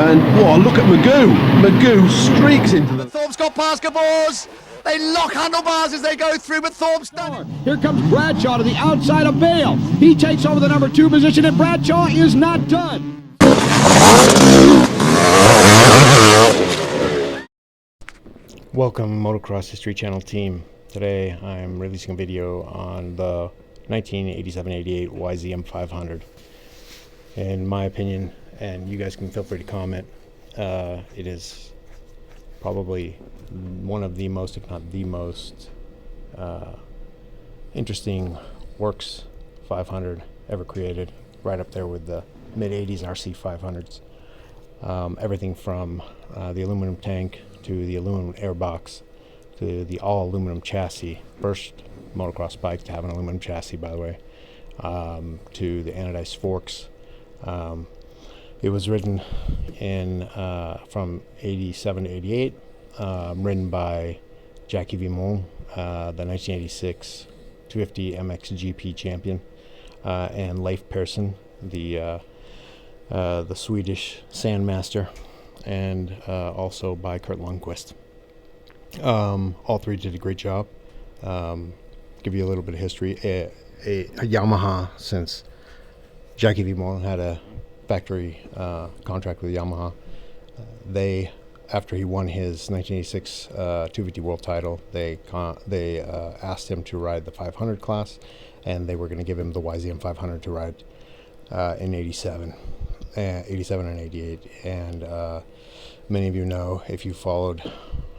And whoa, look at Magoo. Magoo streaks into the... Thorpe's got past Gavors. They lock handlebars as they go through, but Thorpe's done. Here comes Bradshaw to the outside of Bale. He takes over the number 2 position, and Bradshaw is not done. Welcome, Motocross History Channel team. Today I'm releasing a video on the 1987-88 YZM500. In my opinion, and you guys can feel free to comment, it is probably one of the most, if not the most, interesting works 500 ever created, right up there with the mid-80s RC 500s. Everything from the aluminum tank to the aluminum airbox to the all-aluminum chassis, first motocross bike to have an aluminum chassis, by the way, to the anodized forks. It was written in from 87 to 88, written by Jackie Vimon, the 1986 250 MXGP champion, and Leif Persson, the Swedish Sandmaster, and also by Kurt Lundqvist. All three did a great job. Give you a little bit of history. A Yamaha, since Jackie Vimon had a factory contract with Yamaha, they, after he won his 1986 250 world title, they asked him to ride the 500 class, and they were going to give him the YZM500 to ride in 87 and 88. And many of you know, if you followed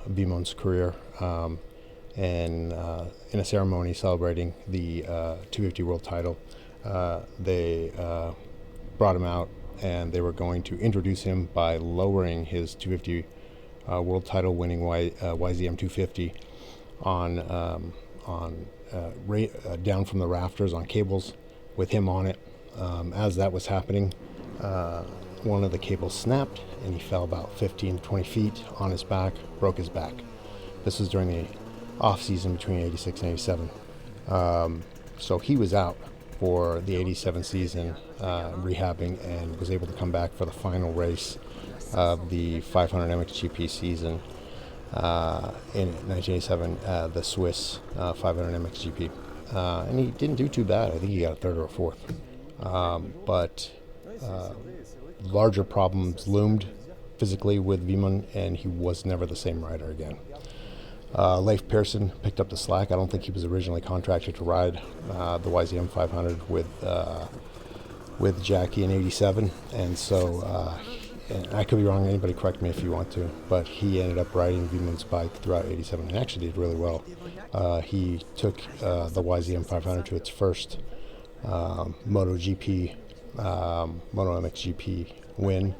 Vimon's career, in a ceremony celebrating the 250 world title, they brought him out, and they were going to introduce him by lowering his 250 world title winning YZM250 down from the rafters on cables with him on it. As that was happening, one of the cables snapped, and he fell about 15 to 20 feet on his back, broke his back. This was during the off season between 86 and 87. So he was out for the 87 season, rehabbing, and was able to come back for the final race of the 500 MXGP season in 1987, the Swiss 500 MXGP. And he didn't do too bad. I think he got a third or a fourth. But larger problems loomed physically with Vimon, and he was never the same rider again. Leif Persson picked up the slack. I don't think he was originally contracted to ride the YZM500 with Jackie in 87, and so and I could be wrong, anybody correct me if you want to, but he ended up riding Vimon's bike throughout 87 and actually did really well. He took the YZM500 to its first Moto MXGP win,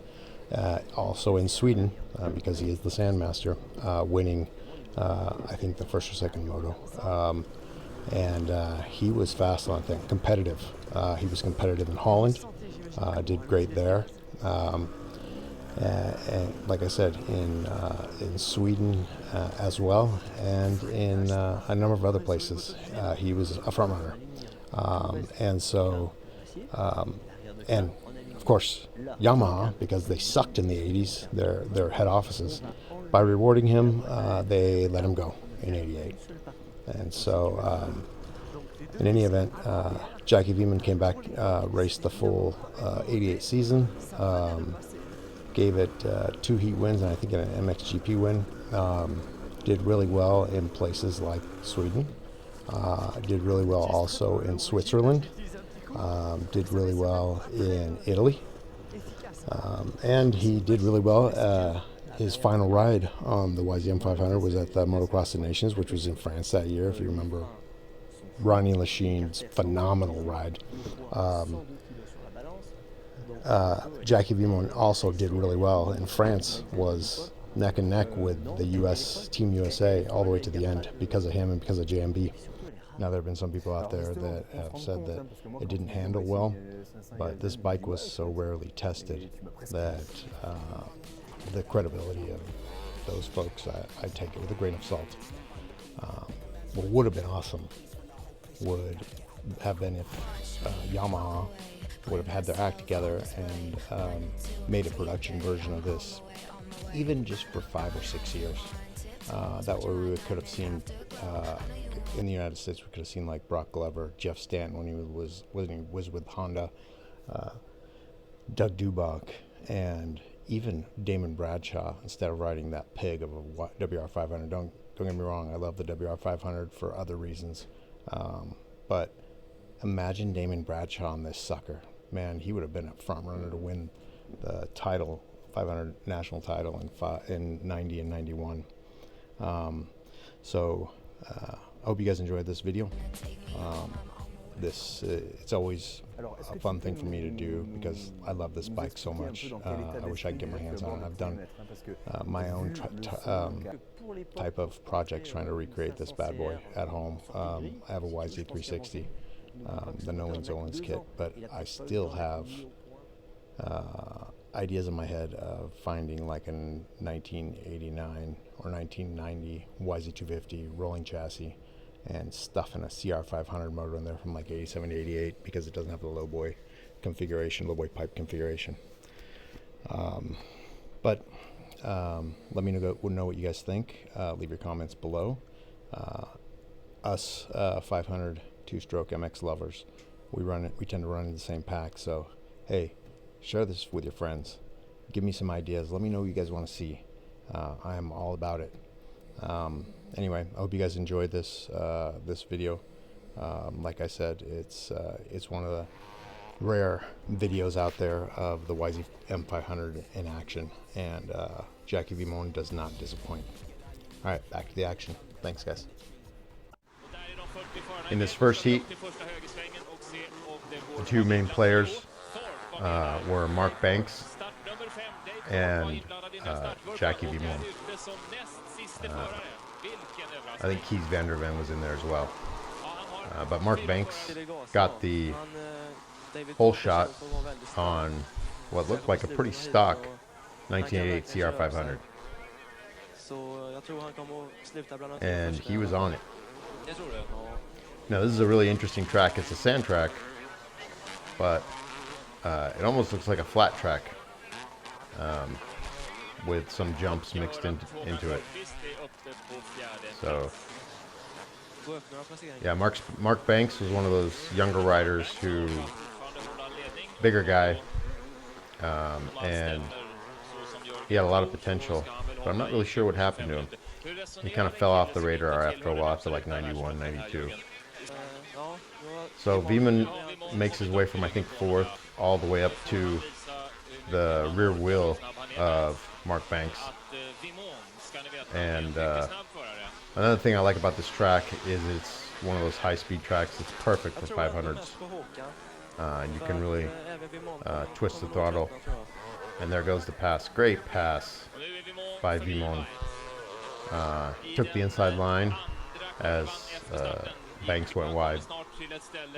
also in Sweden, because he is the Sandmaster, winning I think the first or second moto, and he was fast on thing, competitive. He was competitive in Holland, did great there, and like I said, in Sweden as well, and in a number of other places. He was a front runner, and so and of course Yamaha, because they sucked in the 80s, their head offices, by rewarding him, they let him go in 88. And so in any event, Jackie Vimon came back, raced the full 88 season, gave it 2 heat wins and I think an MXGP win. Did really well in places like Sweden, did really well also in Switzerland, did really well in Italy, and he did really well. His final ride on the YZM500 was at the Motocross of Nations, which was in France that year, if you remember Ronnie Lachine's phenomenal ride. Jackie Vimon also did really well in France, was neck and neck with the US, Team USA, all the way to the end because of him and because of JMB. Now, there have been some people out there that have said that it didn't handle well, but this bike was so rarely tested that the credibility of those folks, I take it with a grain of salt. What would have been awesome would have been if Yamaha would have had their act together and made a production version of this, even just for 5 or 6 years. That way we could have seen, in the United States, we could have seen like Brock Glover, Jeff Stanton when he was with Honda, Doug Dubach, and even Damon Bradshaw, instead of riding that pig of a WR500. Don't get me wrong, I love the WR500 for other reasons, but imagine Damon Bradshaw on this sucker. Man, he would have been a front runner to win the title, 500 national title in 90 and 91. So I hope you guys enjoyed this video. It's always a fun thing for me to do because I love this bike so much. I wish I could get my hands on it. I've done my own type of projects trying to recreate this bad boy at home. I have a YZ360, the Nolens Olens kit, but I still have ideas in my head of finding like a 1989 or 1990 YZ250 rolling chassis and stuffing a CR500 motor in there from like 87 to 88 because it doesn't have the low boy configuration, low boy pipe configuration. But let me know what you guys think. Leave your comments below. Us 500 two-stroke MX lovers, we tend to run in the same pack. So hey, share this with your friends. Give me some ideas. Let me know what you guys want to see. I am all about it. Anyway, I hope you guys enjoyed this video. Like I said, it's one of the rare videos out there of the YZM500 in action, and Jackie Vimone does not disappoint. All right, back to the action. Thanks, guys. In this first heat, the two main players were Mark Banks and Jackie Vimone. I think Keith Vanderven was in there as well. But Mark Banks got the whole shot on what looked like a pretty stock 1988 CR500. And he was on it. Now this is a really interesting track. It's a sand track, but it almost looks like a flat track with some jumps mixed into it. So yeah, Mark Banks was one of those younger riders who, bigger guy, and he had a lot of potential, but I'm not really sure what happened to him. He kind of fell off the radar after a while, after like 91, 92. So Vimone makes his way from, I think, 4th all the way up to the rear wheel of Mark Banks. And another thing I like about this track is it's one of those high-speed tracks. It's perfect for 500s. And you can really twist the throttle. And there goes the pass. Great pass by Vimone. Took the inside line as Banks went wide,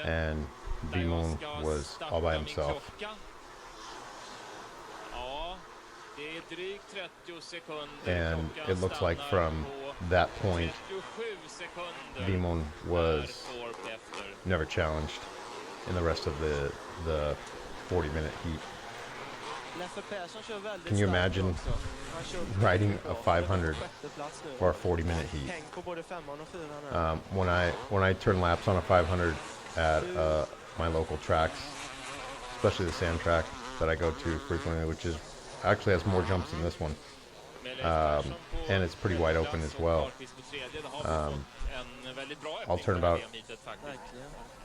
and Vimone was all by himself. And it looks like from that point, Vimone was never challenged in the rest of the 40-minute heat. Can you imagine riding a 500 for a 40-minute heat? When I turn laps on a 500 at my local tracks, especially the sand track that I go to frequently, which is actually has more jumps than this one, and it's pretty wide open as well. I'll turn about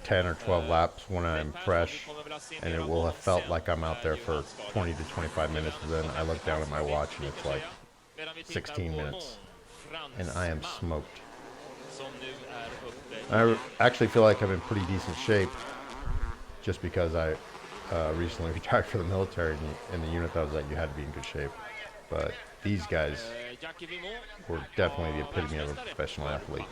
10 or 12 laps when I'm fresh, and it will have felt like I'm out there for 20 to 25 minutes, but then I look down at my watch and it's like 16 minutes, and I am smoked. I actually feel like I'm in pretty decent shape, just because I recently retired for the military, and the unit that I was at, you had to be in good shape. But these guys were definitely the epitome of a professional athlete,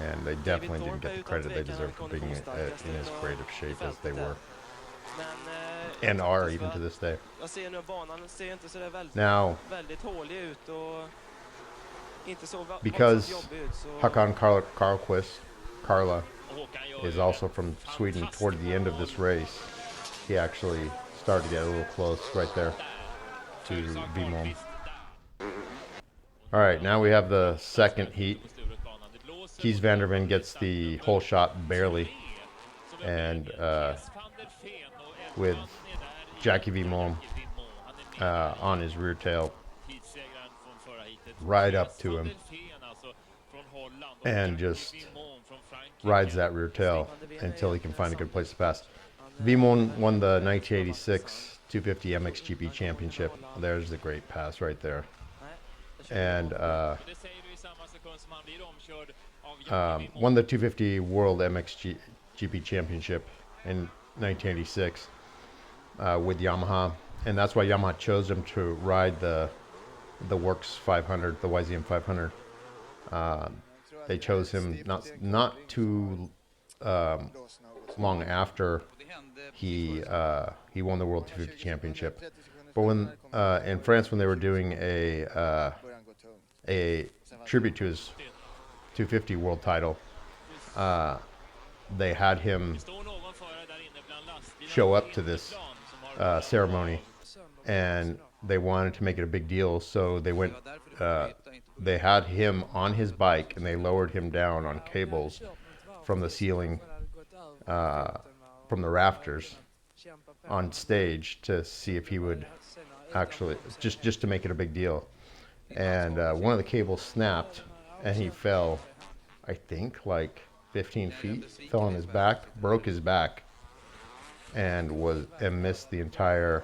and they definitely didn't get the credit they deserve for being in as great of shape as they were, and are even to this day. Now, because Håkan Karla is also from Sweden, toward the end of this race, he actually started to get a little close right there to Vimon. All right, now we have the second heat. Kees van der Ven gets the whole shot barely, and with Jackie Vimon on his rear tail, right up to him, and just rides that rear tail until he can find a good place to pass. Vimon won the 1986 250 MXGP Championship. There's the great pass right there. And won the 250 World MXGP Championship in 1986 with Yamaha. And that's why Yamaha chose him to ride the Works 500, the YZM500. They chose him not too long after he won the World 250 Championship. But when in France, when they were doing a tribute to his 250 world title, they had him show up to this ceremony, and they wanted to make it a big deal, so they went. They had him on his bike, and they lowered him down on cables from the ceiling, from the rafters, on stage to see if he would actually just to make it a big deal. And one of the cables snapped, and he fell, I think, like 15 feet. Fell on his back, broke his back, and missed the entire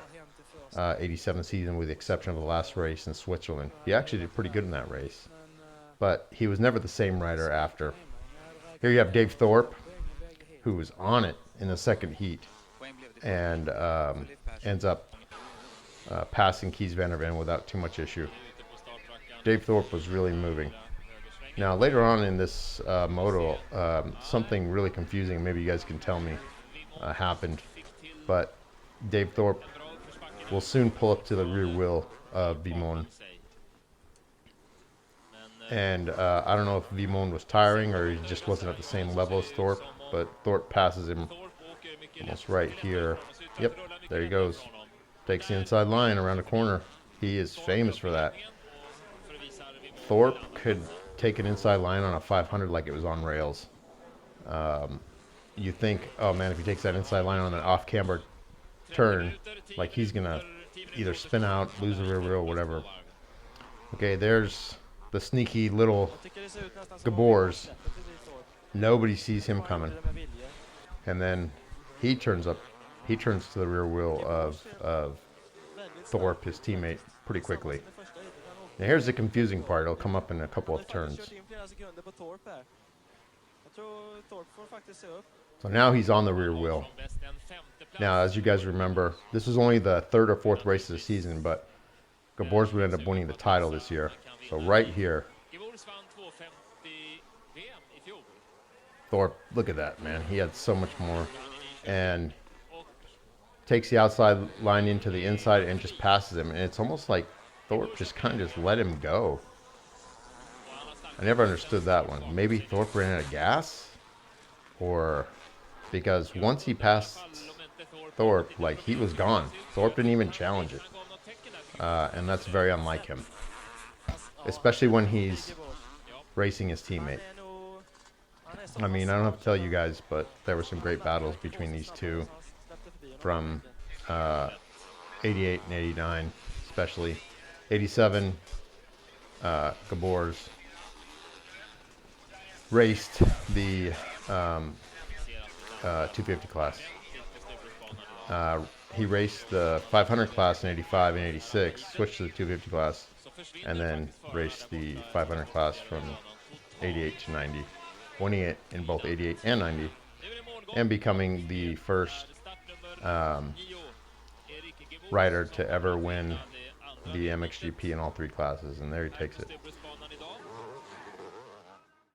87 season, with the exception of the last race in Switzerland. He actually did pretty good in that race, but he was never the same rider after. Here you have Dave Thorpe, who was on it in the second heat, and ends up passing Kees van der Ven without too much issue. Dave Thorpe was really moving. Now later on in this moto, something really confusing, maybe you guys can tell me, happened. But Dave Thorpe will soon pull up to the rear wheel of Vimon. And I don't know if Vimon was tiring or he just wasn't at the same level as Thorpe, but Thorpe passes him almost right here. Yep, there he goes. Takes the inside line around the corner. He is famous for that. Thorpe could take an inside line on a 500 like it was on rails. You think, oh man, if he takes that inside line on an off-camber turn, like he's gonna either spin out, lose the rear wheel, whatever. Okay, there's the sneaky little Gabors. Nobody sees him coming, and then he turns to the rear wheel of Thorpe, his teammate, pretty quickly. Now here's the confusing part. It'll come up in a couple of turns. So now he's on the rear wheel. Now, as you guys remember, this was only the third or fourth race of the season, but Gabors would end up winning the title this year. So right here, Thorpe, look at that, man. He had so much more. And takes the outside line into the inside and just passes him. And it's almost like Thorpe just kind of just let him go. I never understood that one. Maybe Thorpe ran out of gas? Or because once he passed Thorpe, like, he was gone. Thorpe didn't even challenge it. And that's very unlike him. Especially when he's racing his teammate. I mean, I don't have to tell you guys, but there were some great battles between these two from 88 and 89, especially. 87, Gabors raced the 250 class. He raced the 500 class in 85 and 86, switched to the 250 class, and then raced the 500 class from 88 to 90, winning it in both 88 and 90, and becoming the first rider to ever win the MXGP in all three classes. And there he takes it.